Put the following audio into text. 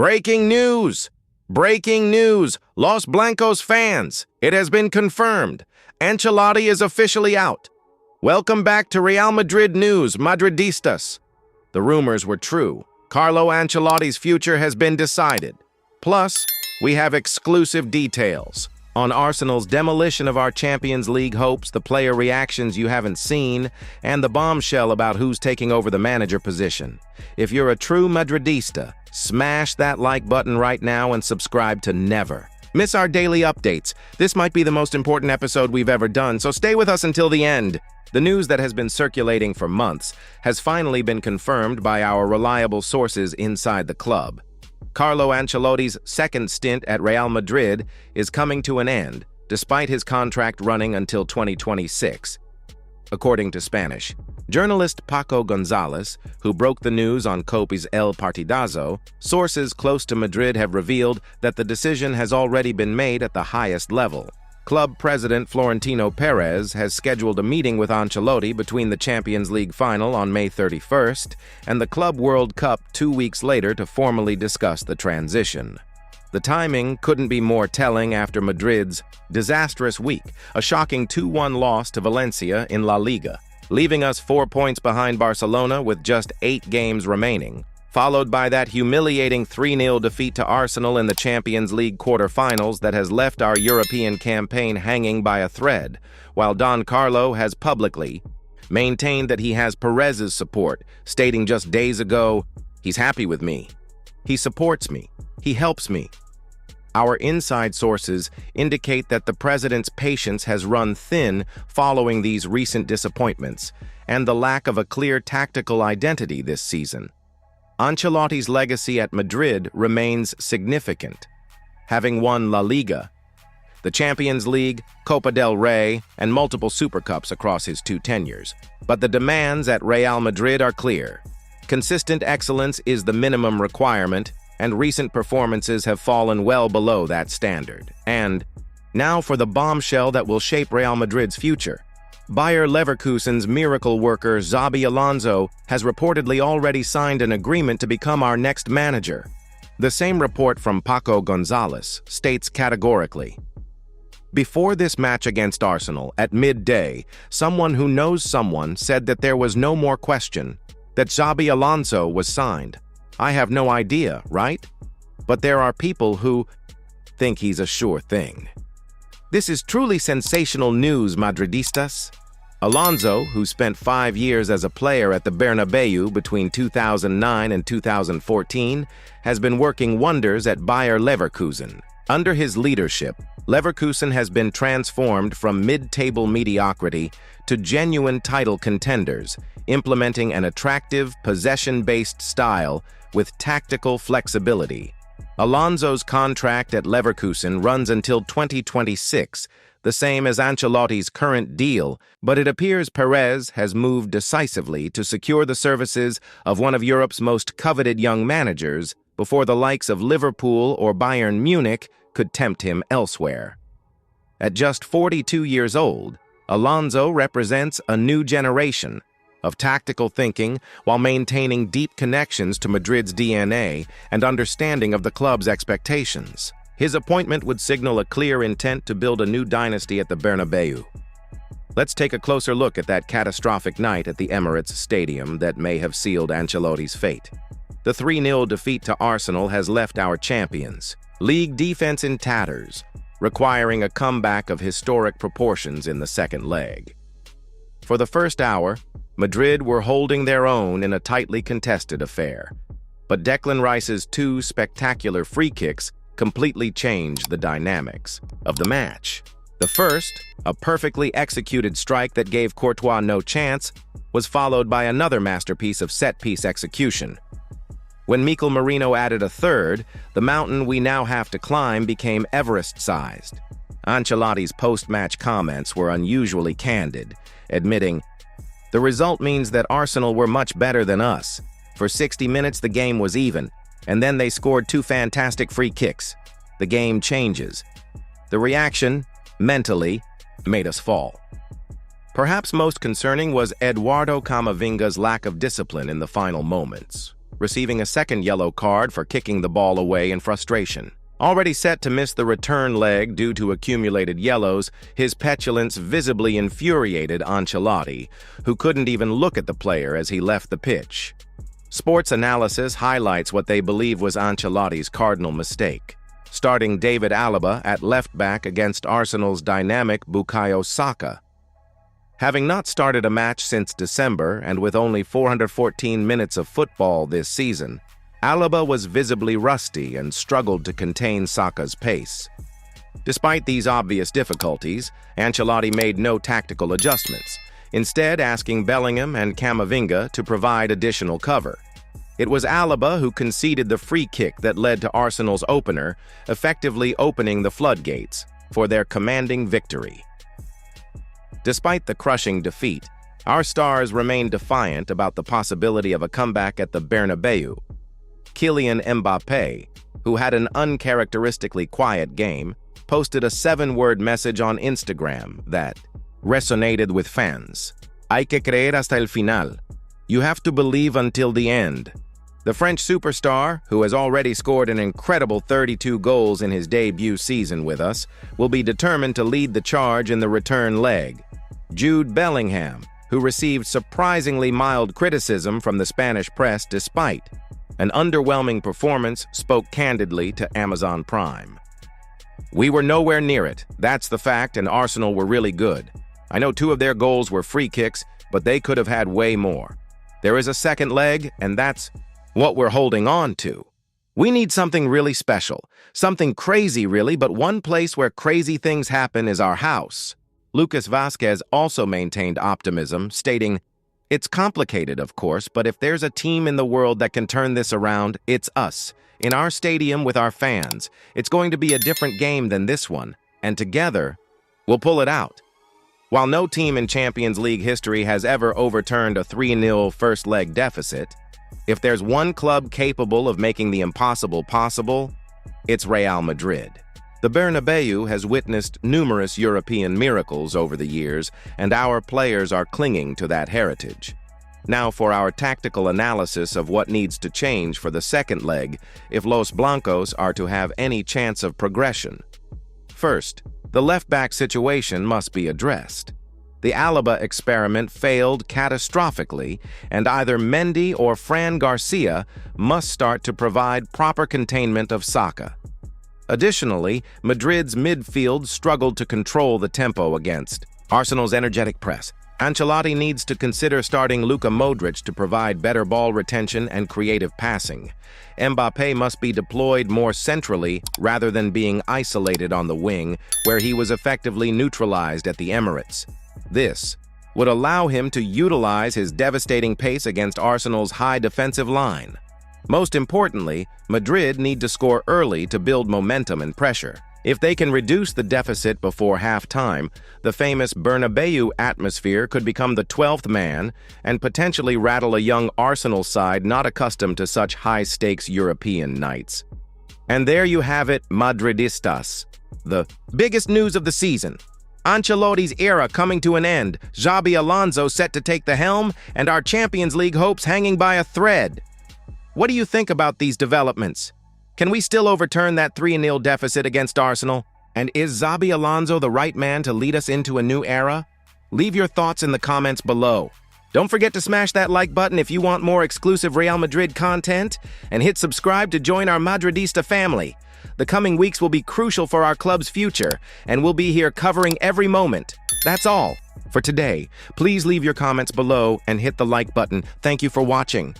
Breaking news! Breaking news! Los Blancos fans, it has been confirmed. Ancelotti is officially out. Welcome back to Real Madrid news, Madridistas. The rumors were true. Carlo Ancelotti's future has been decided. Plus, we have exclusive details on Arsenal's demolition of our Champions League hopes, the player reactions you haven't seen, and the bombshell about who's taking over the manager position. If you're a true Madridista, smash that like button right now and subscribe to never miss our daily updates. This might be the most important episode we've ever done, so stay with us until the end. The news that has been circulating for months has finally been confirmed by our reliable sources inside the club. Carlo Ancelotti's second stint at Real Madrid is coming to an end, despite his contract running until 2026. According to Spanish journalist Paco Gonzalez, who broke the news on Cope's El Partidazo, sources close to Madrid have revealed that the decision has already been made at the highest level. Club president Florentino Perez has scheduled a meeting with Ancelotti between the Champions League final on May 31st and the Club World Cup 2 weeks later to formally discuss the transition. The timing couldn't be more telling after Madrid's disastrous week, a shocking 2-1 loss to Valencia in La Liga, leaving us 4 points behind Barcelona with just 8 games remaining, followed by that humiliating 3-0 defeat to Arsenal in the Champions League quarter-finals that has left our European campaign hanging by a thread, while Don Carlo has publicly maintained that he has Perez's support, stating just days ago, "He's happy with me. He supports me. He helps me." Our inside sources indicate that the president's patience has run thin following these recent disappointments and the lack of a clear tactical identity this season. Ancelotti's legacy at Madrid remains significant, having won La Liga, the Champions League, Copa del Rey, and multiple Super Cups across his 2 tenures. But the demands at Real Madrid are clear. Consistent excellence is the minimum requirement, and recent performances have fallen well below that standard. And now for the bombshell that will shape Real Madrid's future. Bayer Leverkusen's miracle worker Xabi Alonso has reportedly already signed an agreement to become our next manager. The same report from Paco Gonzalez states categorically, "Before this match against Arsenal, at midday, someone who knows someone said that there was no more question, that Xabi Alonso was signed. I have no idea, right? But there are people who think he's a sure thing." This is truly sensational news, Madridistas. Alonso, who spent 5 years as a player at the Bernabeu between 2009 and 2014, has been working wonders at Bayer Leverkusen. Under his leadership, Leverkusen has been transformed from mid-table mediocrity to genuine title contenders, implementing an attractive, possession-based style with tactical flexibility. Alonso's contract at Leverkusen runs until 2026, the same as Ancelotti's current deal, but it appears Perez has moved decisively to secure the services of one of Europe's most coveted young managers before the likes of Liverpool or Bayern Munich could tempt him elsewhere. At just 42 years old, Alonso represents a new generation of tactical thinking while maintaining deep connections to Madrid's DNA and understanding of the club's expectations. His appointment would signal a clear intent to build a new dynasty at the Bernabeu. Let's take a closer look at that catastrophic night at the Emirates Stadium that may have sealed Ancelotti's fate. The 3-0 defeat to Arsenal has left our champions league defense in tatters, requiring a comeback of historic proportions in the second leg. For the first hour, Madrid were holding their own in a tightly contested affair, but Declan Rice's 2 spectacular free kicks completely changed the dynamics of the match. The first, a perfectly executed strike that gave Courtois no chance, was followed by another masterpiece of set-piece execution. When Mikel Merino added a third, the mountain we now have to climb became Everest-sized. Ancelotti's post-match comments were unusually candid, admitting, "The result means that Arsenal were much better than us. For 60 minutes the game was even, and then they scored 2 fantastic free kicks. The game changes. The reaction, mentally, made us fall." Perhaps most concerning was Eduardo Camavinga's lack of discipline in the final moments. receiving a second yellow card for kicking the ball away in frustration. Already set to miss the return leg due to accumulated yellows, his petulance visibly infuriated Ancelotti, who couldn't even look at the player as he left the pitch. Sports Analysis highlights what they believe was Ancelotti's cardinal mistake, starting David Alaba at left-back against Arsenal's dynamic Bukayo Saka. Having not started a match since December and with only 414 minutes of football this season, Alaba was visibly rusty and struggled to contain Saka's pace. Despite these obvious difficulties, Ancelotti made no tactical adjustments, instead asking Bellingham and Camavinga to provide additional cover. It was Alaba who conceded the free kick that led to Arsenal's opener, effectively opening the floodgates for their commanding victory. Despite the crushing defeat, our stars remained defiant about the possibility of a comeback at the Bernabeu. Kylian Mbappé, who had an uncharacteristically quiet game, posted a 7-word message on Instagram that resonated with fans. Hay que creer hasta el final. You have to believe until the end. The French superstar, who has already scored an incredible 32 goals in his debut season with us, will be determined to lead the charge in the return leg. Jude Bellingham, who received surprisingly mild criticism from the Spanish press despite an underwhelming performance, spoke candidly to Amazon Prime. We were nowhere near it, that's the fact, and Arsenal were really good. I know 2 of their goals were free kicks, but they could have had way more. There is a second leg, and that's what we're holding on to. We need something really special, something crazy really, but one place where crazy things happen is our house. Lucas Vazquez also maintained optimism, stating, "It's complicated, of course, but if there's a team in the world that can turn this around, it's us. In our stadium with our fans. It's going to be a different game than this one, and together, we'll pull it out." While no team in Champions League history has ever overturned a 3-0 first-leg deficit, if there's one club capable of making the impossible possible, it's Real Madrid. The Bernabeu has witnessed numerous European miracles over the years, and our players are clinging to that heritage. Now for our tactical analysis of what needs to change for the second leg if Los Blancos are to have any chance of progression. First, the left-back situation must be addressed. The Alaba experiment failed catastrophically, and either Mendy or Fran Garcia must start to provide proper containment of Saka. Additionally, Madrid's midfield struggled to control the tempo against Arsenal's energetic press. Ancelotti needs to consider starting Luka Modric to provide better ball retention and creative passing. Mbappé must be deployed more centrally rather than being isolated on the wing, where he was effectively neutralized at the Emirates. This would allow him to utilize his devastating pace against Arsenal's high defensive line. Most importantly, Madrid need to score early to build momentum and pressure. If they can reduce the deficit before half-time, the famous Bernabeu atmosphere could become the 12th man and potentially rattle a young Arsenal side not accustomed to such high-stakes European nights. And there you have it, Madridistas. The biggest news of the season. Ancelotti's era coming to an end, Xabi Alonso set to take the helm, and our Champions League hopes hanging by a thread. What do you think about these developments? Can we still overturn that 3-0 deficit against Arsenal? And is Xabi Alonso the right man to lead us into a new era? Leave your thoughts in the comments below. Don't forget to smash that like button if you want more exclusive Real Madrid content, and hit subscribe to join our Madridista family. The coming weeks will be crucial for our club's future, and we'll be here covering every moment. That's all for today. Please leave your comments below and hit the like button. Thank you for watching.